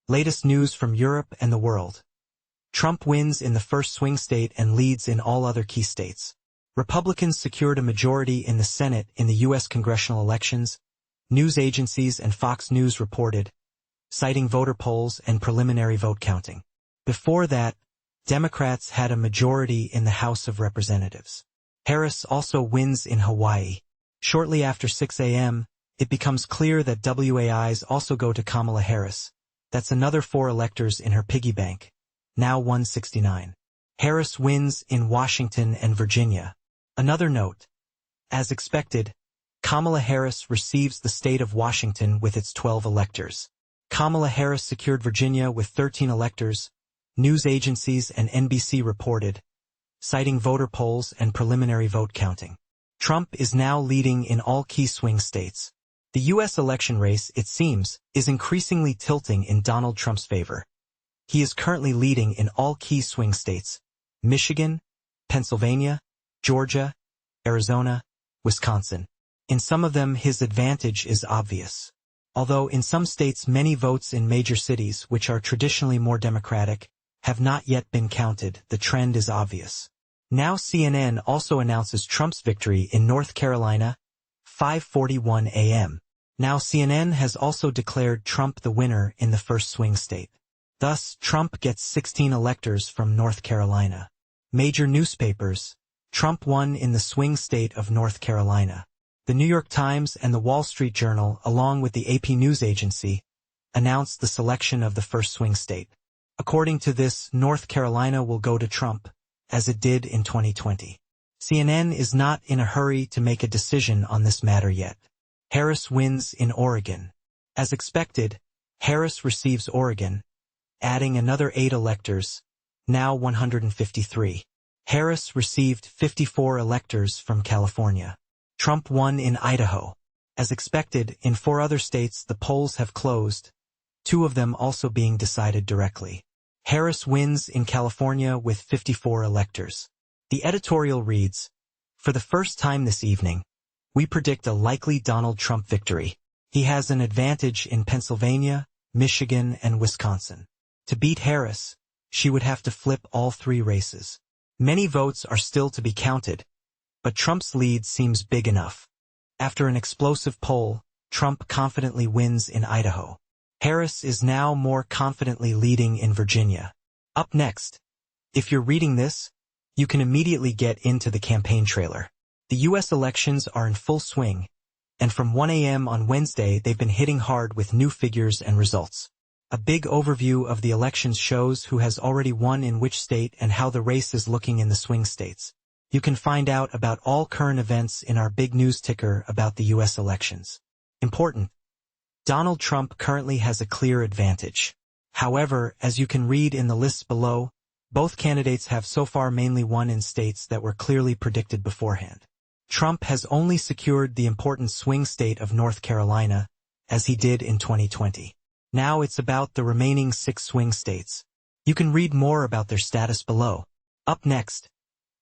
Latest news from Europe and the world. Trump wins in the first swing state and leads in all other key states. Republicans secured a majority in the Senate in the U.S. congressional elections, news agencies and Fox News reported, citing voter polls and preliminary vote counting. Before that, Democrats had a majority in the House of Representatives. Harris also wins in Hawaii. Shortly after 6 a.m., it becomes clear that WAIs also go to Kamala Harris. That's another 4 electors in her piggy bank, now 169. Harris wins in Washington and Virginia. Another note. As expected, Kamala Harris receives the state of Washington with its 12 electors. Kamala Harris secured Virginia with 13 electors, news agencies and NBC reported, citing voter polls and preliminary vote counting. Trump is now leading in all key swing states. The U.S. election race, it seems, is increasingly tilting in Donald Trump's favor. He is currently leading in all key swing states: Michigan, Pennsylvania, Georgia, Arizona, Wisconsin. In some of them his advantage is obvious. Although in some states many votes in major cities, which are traditionally more Democratic, have not yet been counted, the trend is obvious. Now CNN also announces Trump's victory in North Carolina, 5:41 a.m. Now CNN has also declared Trump the winner in the first swing state. Thus, Trump gets 16 electors from North Carolina. Major newspapers. Trump won in the swing state of North Carolina. The New York Times and the Wall Street Journal, along with the AP News Agency, announced the selection of the first swing state. According to this, North Carolina will go to Trump, as it did in 2020. CNN is not in a hurry to make a decision on this matter yet. Harris wins in Oregon. As expected, Harris receives Oregon, adding another 8 electors, now 153. Harris received 54 electors from California. Trump won in Idaho. As expected, in 4 other states the polls have closed, 2 of them also being decided directly. Harris wins in California with 54 electors. The editorial reads, "For the first time this evening, we predict a likely Donald Trump victory. He has an advantage in Pennsylvania, Michigan, and Wisconsin. To beat Harris, she would have to flip all 3 races. Many votes are still to be counted, but Trump's lead seems big enough." After an explosive poll, Trump confidently wins in Idaho. Harris is now more confidently leading in Virginia. Up next, if you're reading this, you can immediately get into the campaign trailer. The U.S. elections are in full swing, and from 1 a.m. on Wednesday they've been hitting hard with new figures and results. A big overview of the elections shows who has already won in which state and how the race is looking in the swing states. You can find out about all current events in our big news ticker about the U.S. elections. Important. Donald Trump currently has a clear advantage. However, as you can read in the lists below, both candidates have so far mainly won in states that were clearly predicted beforehand. Trump has only secured the important swing state of North Carolina, as he did in 2020. Now it's about the remaining 6 swing states. You can read more about their status below. Up next,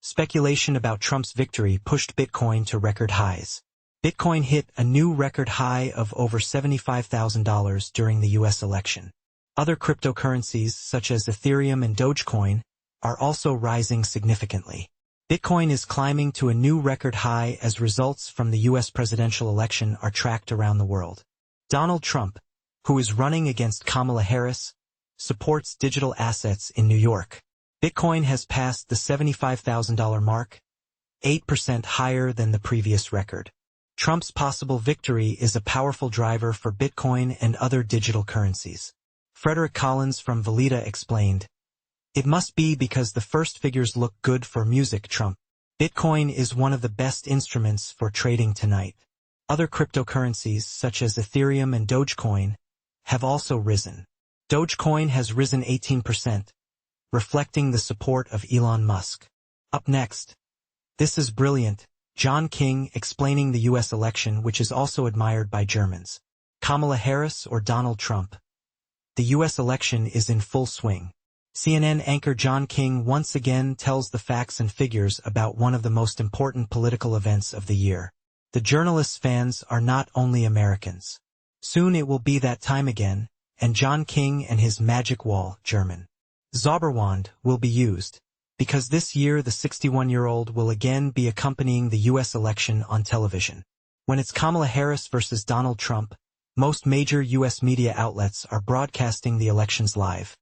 speculation about Trump's victory pushed Bitcoin to record highs. Bitcoin hit a new record high of over $75,000 during the U.S. election. Other cryptocurrencies, such as Ethereum and Dogecoin, are also rising significantly. Bitcoin is climbing to a new record high as results from the U.S. presidential election are tracked around the world. Donald Trump, who is running against Kamala Harris, supports digital assets in New York. Bitcoin has passed the $75,000 mark, 8% higher than the previous record. Trump's possible victory is a powerful driver for Bitcoin and other digital currencies. Frederick Collins from Valida explained, "It must be because the first figures look good for music, Trump. Bitcoin is one of the best instruments for trading tonight." Other cryptocurrencies, such as Ethereum and Dogecoin, have also risen. Dogecoin has risen 18%, reflecting the support of Elon Musk. Up next, this is brilliant. John King explaining the U.S. election, which is also admired by Germans. Kamala Harris or Donald Trump? The U.S. election is in full swing. CNN anchor John King once again tells the facts and figures about one of the most important political events of the year. The journalist's fans are not only Americans. Soon it will be that time again, and John King and his magic wall, German Zauberwand, will be used, because this year the 61-year-old will again be accompanying the U.S. election on television. When it's Kamala Harris versus Donald Trump, most major U.S. media outlets are broadcasting the elections live,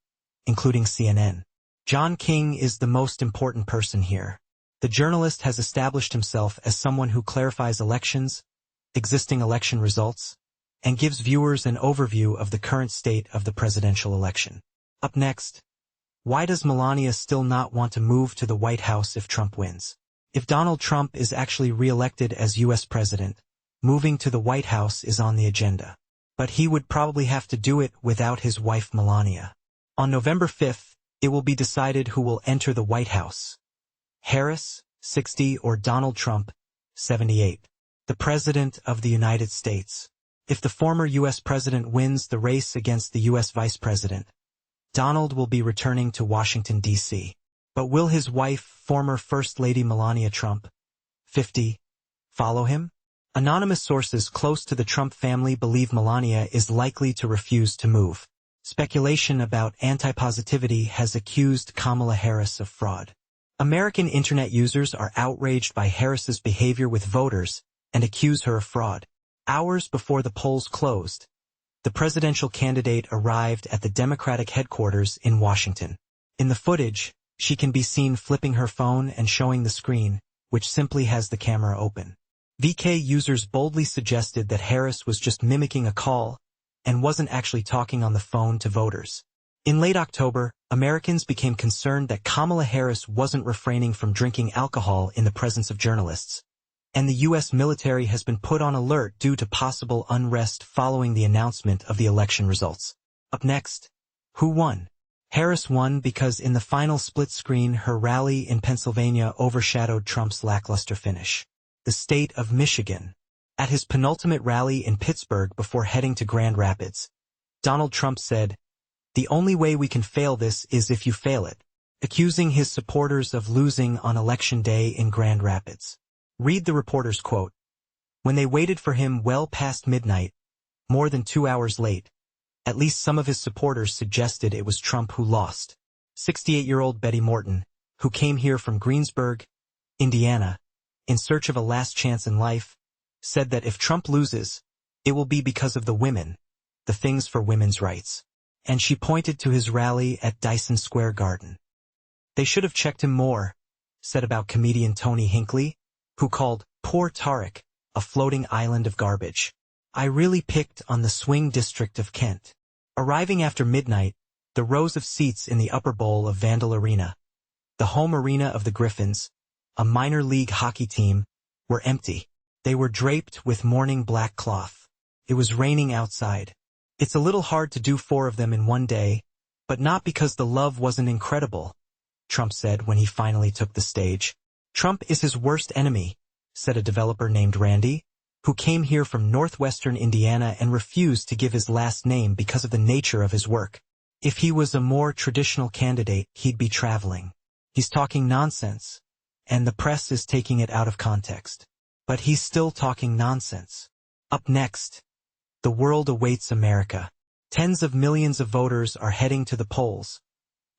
including CNN. John King is the most important person here. The journalist has established himself as someone who clarifies elections, existing election results, and gives viewers an overview of the current state of the presidential election. Up next, why does Melania still not want to move to the White House if Trump wins? If Donald Trump is actually re-elected as U.S. president, moving to the White House is on the agenda. But he would probably have to do it without his wife Melania. On November 5th, it will be decided who will enter the White House. Harris, 60, or Donald Trump, 78. The President of the United States. If the former U.S. President wins the race against the U.S. Vice President, Donald will be returning to Washington, D.C. But will his wife, former First Lady Melania Trump, 50, follow him? Anonymous sources close to the Trump family believe Melania is likely to refuse to move. Speculation about anti-positivity has accused Kamala Harris of fraud. American internet users are outraged by Harris's behavior with voters and accuse her of fraud. Hours before the polls closed, the presidential candidate arrived at the Democratic headquarters in Washington. In the footage, she can be seen flipping her phone and showing the screen, which simply has the camera open. VK users boldly suggested that Harris was just mimicking a call and wasn't actually talking on the phone to voters. In late October, Americans became concerned that Kamala Harris wasn't refraining from drinking alcohol in the presence of journalists, and the U.S. military has been put on alert due to possible unrest following the announcement of the election results. Up next, who won? Harris won because in the final split screen her rally in Pennsylvania overshadowed Trump's lackluster finish. The state of Michigan. At his penultimate rally in Pittsburgh before heading to Grand Rapids, Donald Trump said, "The only way we can fail this is if you fail it," accusing his supporters of losing on Election Day in Grand Rapids. Read the reporter's quote. When they waited for him well past midnight, more than 2 hours late, at least some of his supporters suggested it was Trump who lost. 68-year-old Betty Morton, who came here from Greensburg, Indiana, in search of a last chance in life, said that if Trump loses, it will be because of the women, the things for women's rights. And she pointed to his rally at Dyson Square Garden. They should have checked him more, said about comedian Tony Hinckley, who called poor Tarek a floating island of garbage. I really picked on the swing district of Kent. Arriving after midnight, the rows of seats in the upper bowl of Vandal Arena, the home arena of the Griffins, a minor league hockey team, were empty. They were draped with mourning black cloth. It was raining outside. It's a little hard to do 4 of them in one day, but not because the love wasn't incredible, Trump said when he finally took the stage. Trump is his worst enemy, said a developer named Randy, who came here from northwestern Indiana and refused to give his last name because of the nature of his work. If he was a more traditional candidate, he'd be traveling. He's talking nonsense, and the press is taking it out of context. But he's still talking nonsense. Up next, the world awaits America. Tens of millions of voters are heading to the polls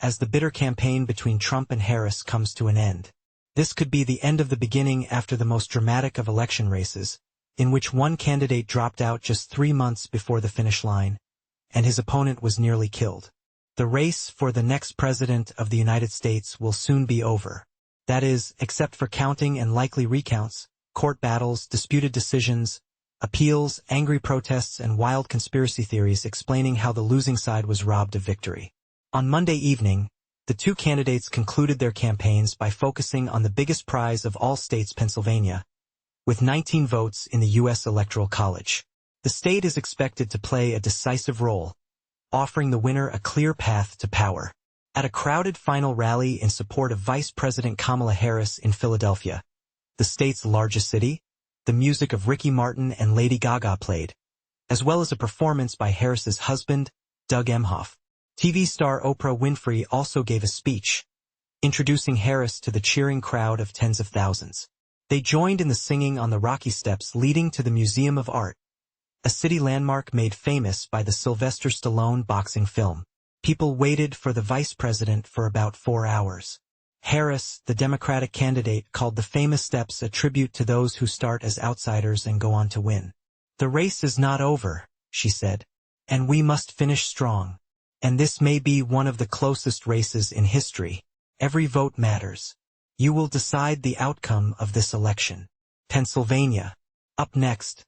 as the bitter campaign between Trump and Harris comes to an end. This could be the end of the beginning after the most dramatic of election races, in which one candidate dropped out just 3 months before the finish line, and his opponent was nearly killed. The race for the next president of the United States will soon be over. That is, except for counting and likely recounts, court battles, disputed decisions, appeals, angry protests, and wild conspiracy theories explaining how the losing side was robbed of victory. On Monday evening, the 2 candidates concluded their campaigns by focusing on the biggest prize of all states, Pennsylvania, with 19 votes in the U.S. Electoral College. The state is expected to play a decisive role, offering the winner a clear path to power. At a crowded final rally in support of Vice President Kamala Harris in Philadelphia, the state's largest city, the music of Ricky Martin and Lady Gaga played, as well as a performance by Harris's husband, Doug Emhoff. TV star Oprah Winfrey also gave a speech, introducing Harris to the cheering crowd of tens of thousands. They joined in the singing on the rocky steps leading to the Museum of Art, a city landmark made famous by the Sylvester Stallone boxing film. People waited for the vice president for about 4 hours. Harris, the Democratic candidate, called the famous steps a tribute to those who start as outsiders and go on to win. "The race is not over," she said, "and we must finish strong. And this may be one of the closest races in history. Every vote matters. You will decide the outcome of this election." Pennsylvania. Up next.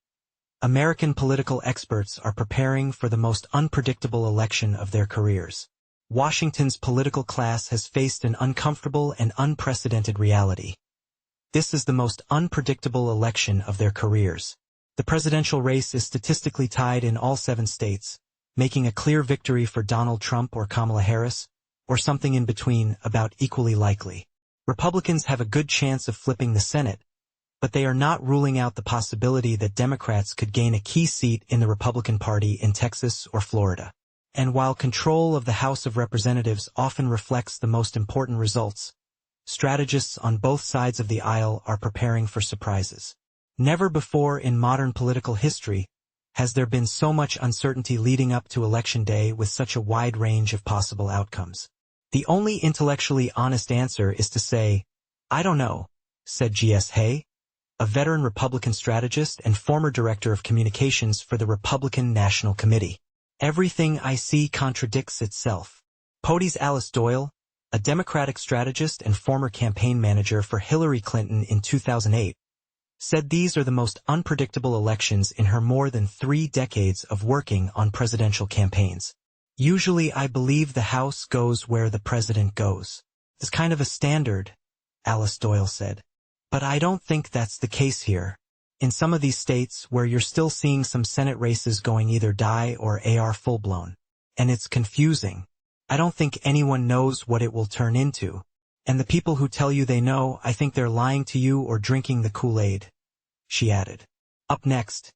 American political experts are preparing for the most unpredictable election of their careers. Washington's political class has faced an uncomfortable and unprecedented reality. This is the most unpredictable election of their careers. The presidential race is statistically tied in all 7 states, making a clear victory for Donald Trump or Kamala Harris, or something in between, about equally likely. Republicans have a good chance of flipping the Senate, but they are not ruling out the possibility that Democrats could gain a key seat in the Republican Party in Texas or Florida. And while control of the House of Representatives often reflects the most important results, strategists on both sides of the aisle are preparing for surprises. Never before in modern political history has there been so much uncertainty leading up to Election Day with such a wide range of possible outcomes. The only intellectually honest answer is to say, "I don't know," said G.S. Hay, a veteran Republican strategist and former director of communications for the Republican National Committee. "Everything I see contradicts itself." POTUS's Alice Doyle, a Democratic strategist and former campaign manager for Hillary Clinton in 2008, said these are the most unpredictable elections in her more than 3 decades of working on presidential campaigns. "Usually I believe the House goes where the president goes. It's kind of a standard," Alice Doyle said. "But I don't think that's the case here. In some of these states where you're still seeing some Senate races going either die or AR full-blown. And it's confusing. I don't think anyone knows what it will turn into. And the people who tell you they know, I think they're lying to you or drinking the Kool-Aid," she added. Up next.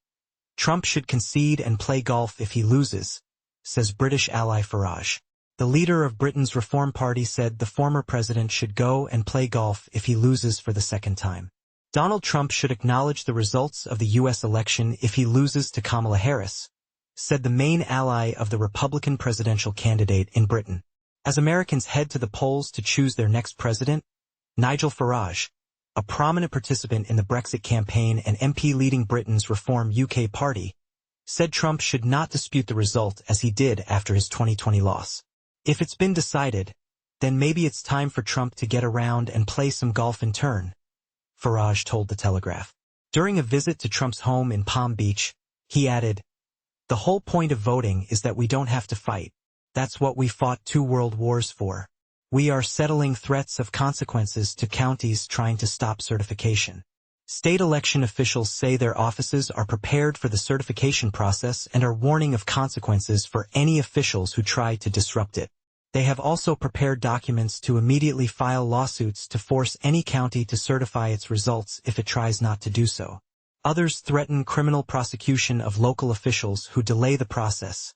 Trump should concede and play golf if he loses, says British ally Farage. The leader of Britain's Reform Party said the former president should go and play golf if he loses for the second time. Donald Trump should acknowledge the results of the U.S. election if he loses to Kamala Harris, said the main ally of the Republican presidential candidate in Britain. As Americans head to the polls to choose their next president, Nigel Farage, a prominent participant in the Brexit campaign and MP leading Britain's Reform UK party, said Trump should not dispute the result as he did after his 2020 loss. "If it's been decided, then maybe it's time for Trump to get around and play some golf in turn," Farage told The Telegraph. During a visit to Trump's home in Palm Beach, he added, "The whole point of voting is that we don't have to fight. That's what we fought 2 world wars for. We are settling threats of consequences to counties trying to stop certification." State election officials say their offices are prepared for the certification process and are warning of consequences for any officials who try to disrupt it. They have also prepared documents to immediately file lawsuits to force any county to certify its results if it tries not to do so. Others threaten criminal prosecution of local officials who delay the process,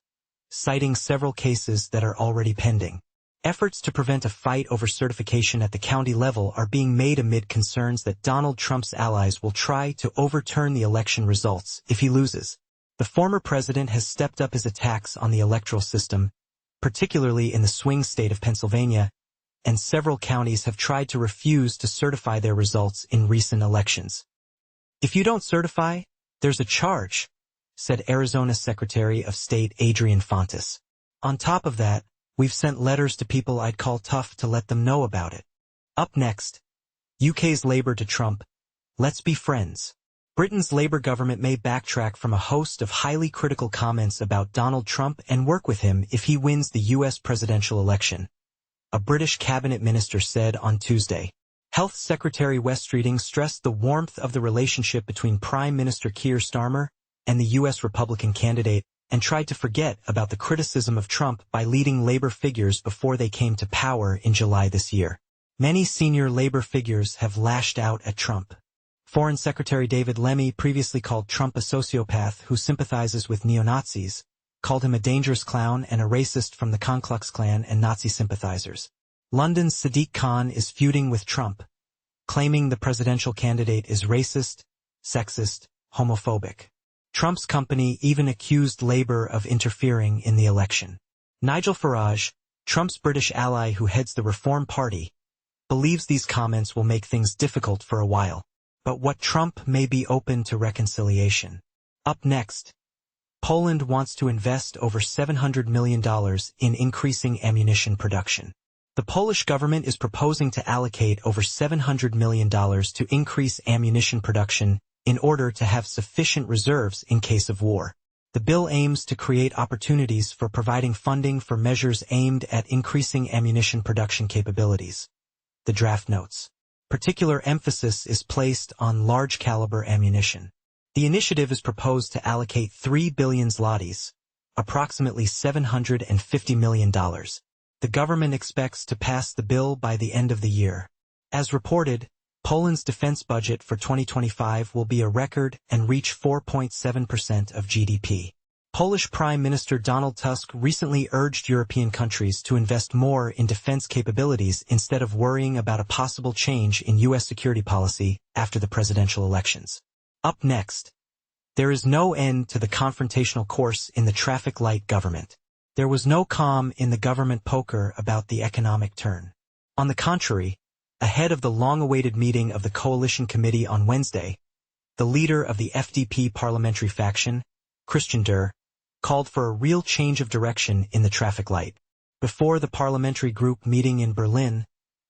citing several cases that are already pending. Efforts to prevent a fight over certification at the county level are being made amid concerns that Donald Trump's allies will try to overturn the election results if he loses. The former president has stepped up his attacks on the electoral system, particularly in the swing state of Pennsylvania, and several counties have tried to refuse to certify their results in recent elections. "If you don't certify, there's a charge," said Arizona's Secretary of State Adrian Fontes. "On top of that, we've sent letters to people I'd call tough to let them know about it." Up next. UK's Labour to Trump. Let's be friends. Britain's Labour government may backtrack from a host of highly critical comments about Donald Trump and work with him if he wins the US presidential election, a British cabinet minister said on Tuesday. Health Secretary Wes Streeting stressed the warmth of the relationship between Prime Minister Keir Starmer and the US Republican candidate, and tried to forget about the criticism of Trump by leading Labour figures before they came to power in July this year. Many senior Labour figures have lashed out at Trump. Foreign Secretary David Lemmy previously called Trump a sociopath who sympathizes with neo-Nazis, called him a dangerous clown and a racist from the Ku Klux Klan and Nazi sympathizers. London's Sadiq Khan is feuding with Trump, claiming the presidential candidate is racist, sexist, homophobic. Trump's company even accused Labour of interfering in the election. Nigel Farage, Trump's British ally who heads the Reform Party, believes these comments will make things difficult for a while. But what Trump may be open to reconciliation. Up next, Poland wants to invest over $700 million in increasing ammunition production. The Polish government is proposing to allocate over $700 million to increase ammunition production in order to have sufficient reserves in case of war. The bill aims to create opportunities for providing funding for measures aimed at increasing ammunition production capabilities. The draft notes. Particular emphasis is placed on large-caliber ammunition. The initiative is proposed to allocate 3 billion zlotys, approximately $750 million. The government expects to pass the bill by the end of the year. As reported, Poland's defense budget for 2025 will be a record and reach 4.7% of GDP. Polish Prime Minister Donald Tusk recently urged European countries to invest more in defense capabilities instead of worrying about a possible change in U.S. security policy after the presidential elections. Up next, there is no end to the confrontational course in the traffic light government. There was no calm in the government poker about the economic turn. On the contrary, ahead of the long-awaited meeting of the Coalition Committee on Wednesday, the leader of the FDP parliamentary faction, Christian Durr, called for a real change of direction in the traffic light. Before the parliamentary group meeting in Berlin,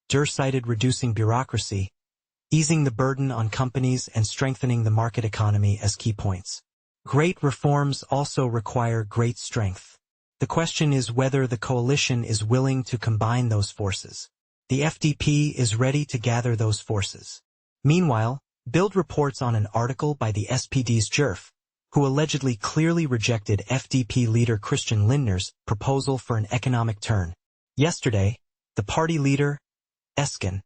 Durr cited reducing bureaucracy, easing the burden on companies and strengthening the market economy as key points. Great reforms also require great strength. The question is whether the coalition is willing to combine those forces. The FDP is ready to gather those forces. Meanwhile, Bild reports on an article by the SPD's Jerf, who allegedly clearly rejected FDP leader Christian Lindner's proposal for an economic turn. Yesterday, the party leader, Esken,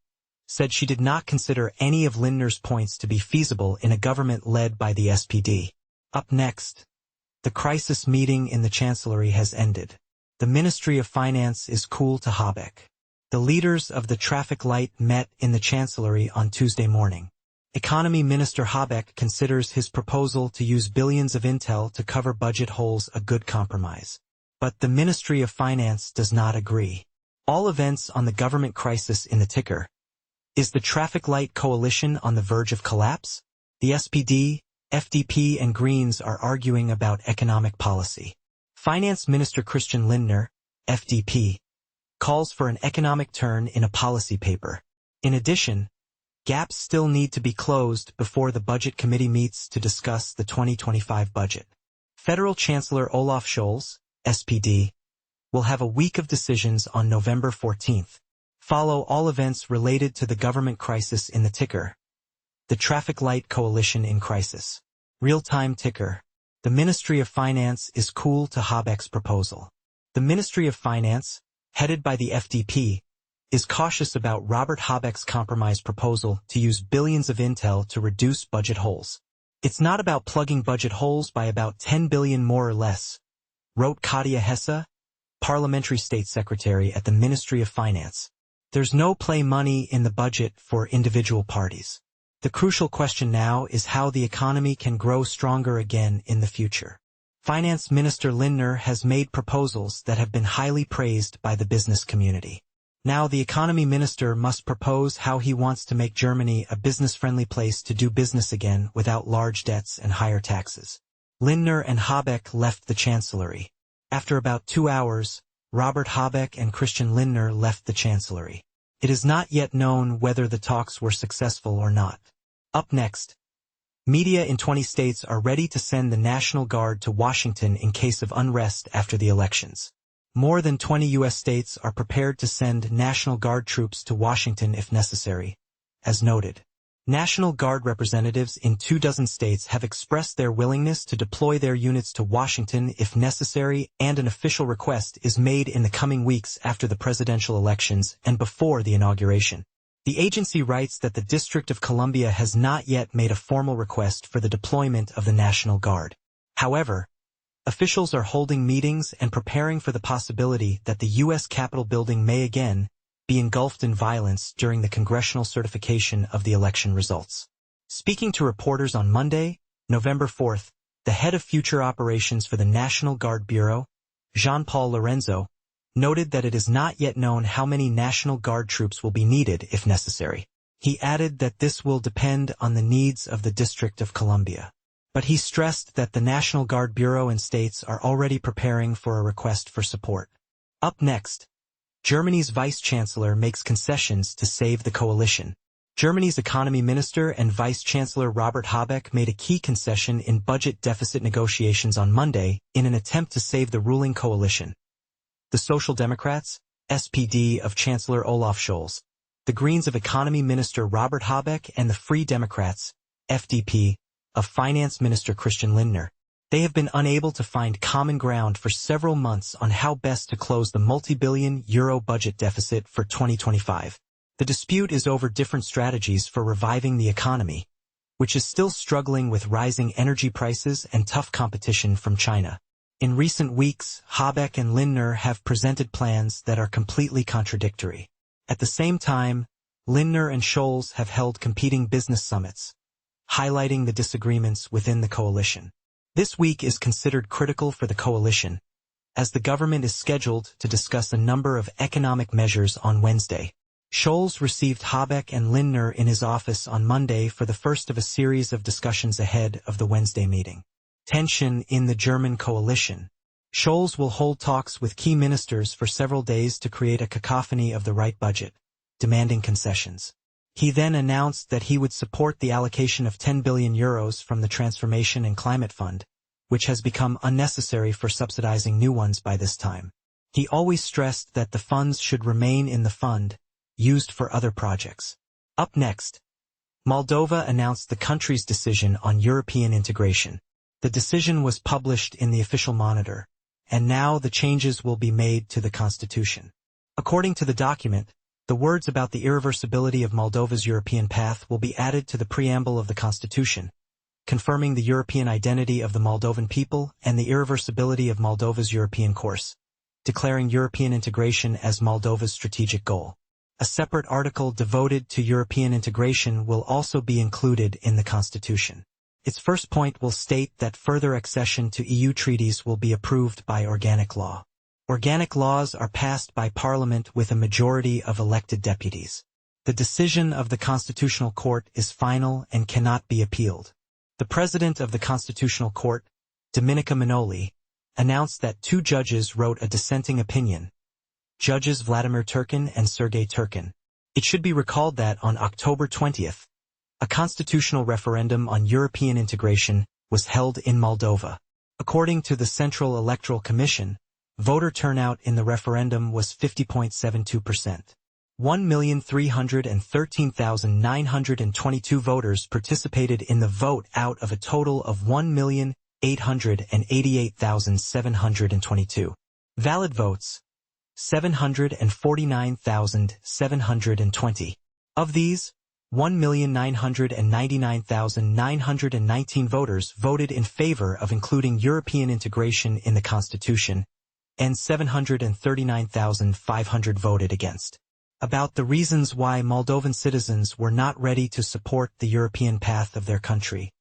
said she did not consider any of Lindner's points to be feasible in a government led by the SPD. Up next, the crisis meeting in the Chancellery has ended. The Ministry of Finance is cool to Habeck. The leaders of the traffic light met in the Chancellery on Tuesday morning. Economy Minister Habeck considers his proposal to use billions of intel to cover budget holes a good compromise. But the Ministry of Finance does not agree. All events on the government crisis in the ticker. Is the traffic light coalition on the verge of collapse? The SPD, FDP and Greens are arguing about economic policy. Finance Minister Christian Lindner, FDP, calls for an economic turn in a policy paper. In addition, gaps still need to be closed before the Budget Committee meets to discuss the 2025 budget. Federal Chancellor Olaf Scholz, SPD, will have a week of decisions on November 14th. Follow all events related to the government crisis in the ticker. The Traffic Light Coalition in Crisis. Real-time ticker. The Ministry of Finance is cool to Habeck's proposal. The Ministry of Finance, headed by the FDP, is cautious about Robert Habeck's compromise proposal to use billions of intel to reduce budget holes. It's not about plugging budget holes by about 10 billion more or less, wrote Katja Hesse, Parliamentary State Secretary at the Ministry of Finance. There's no play money in the budget for individual parties. The crucial question now is how the economy can grow stronger again in the future. Finance Minister Lindner has made proposals that have been highly praised by the business community. Now the economy minister must propose how he wants to make Germany a business-friendly place to do business again without large debts and higher taxes. Lindner and Habeck left the Chancellery. After about 2 hours, Robert Habeck and Christian Lindner left the Chancellery. It is not yet known whether the talks were successful or not. Up next, media in 20 states are ready to send the National Guard to Washington in case of unrest after the elections. More than 20 U.S. states are prepared to send National Guard troops to Washington if necessary, as noted. National Guard representatives in 24 states have expressed their willingness to deploy their units to Washington if necessary, and an official request is made in the coming weeks after the presidential elections and before the inauguration. The agency writes that the District of Columbia has not yet made a formal request for the deployment of the National Guard. However, officials are holding meetings and preparing for the possibility that the U.S. Capitol building may again be engulfed in violence during the congressional certification of the election results. Speaking to reporters on Monday, November 4th, the head of future operations for the National Guard Bureau, Jean-Paul Lorenzo, noted that it is not yet known how many National Guard troops will be needed if necessary. He added that this will depend on the needs of the District of Columbia. But he stressed that the National Guard Bureau and states are already preparing for a request for support. Up next, Germany's vice-chancellor makes concessions to save the coalition. Germany's economy minister and vice-chancellor Robert Habeck made a key concession in budget deficit negotiations on Monday in an attempt to save the ruling coalition. The Social Democrats, SPD of Chancellor Olaf Scholz, the Greens of Economy Minister Robert Habeck, and the Free Democrats, FDP, of Finance Minister Christian Lindner. They have been unable to find common ground for several months on how best to close the multi-billion euro budget deficit for 2025. The dispute is over different strategies for reviving the economy, which is still struggling with rising energy prices and tough competition from China. In recent weeks, Habeck and Lindner have presented plans that are completely contradictory. At the same time, Lindner and Scholz have held competing business summits, highlighting the disagreements within the coalition. This week is considered critical for the coalition, as the government is scheduled to discuss a number of economic measures on Wednesday. Scholz received Habeck and Lindner in his office on Monday for the first of a series of discussions ahead of the Wednesday meeting. Tension in the German coalition. Scholz will hold talks with key ministers for several days to create a cacophony of the right budget, demanding concessions. He then announced that he would support the allocation of 10 billion euros from the Transformation and Climate Fund, which has become unnecessary for subsidizing new ones by this time. He always stressed that the funds should remain in the fund, used for other projects. Up next, Moldova announced the country's decision on European integration. The decision was published in the official monitor, and now the changes will be made to the constitution. According to the document, the words about the irreversibility of Moldova's European path will be added to the preamble of the constitution, confirming the European identity of the Moldovan people and the irreversibility of Moldova's European course, declaring European integration as Moldova's strategic goal. A separate article devoted to European integration will also be included in the constitution. Its first point will state that further accession to EU treaties will be approved by organic law. Organic laws are passed by Parliament with a majority of elected deputies. The decision of the Constitutional Court is final and cannot be appealed. The President of the Constitutional Court, Dominika Manoli, announced that 2 judges wrote a dissenting opinion, Judges Vladimir Turkin and Sergei Turkin. It should be recalled that on October 20th, a constitutional referendum on European integration was held in Moldova. According to the Central Electoral Commission, voter turnout in the referendum was 50.72%. 1,313,922 voters participated in the vote out of a total of 1,888,722. Valid votes, 749,720. Of these, 1,999,919 voters voted in favor of including European integration in the Constitution, and 739,500 voted against. About the reasons why Moldovan citizens were not ready to support the European path of their country,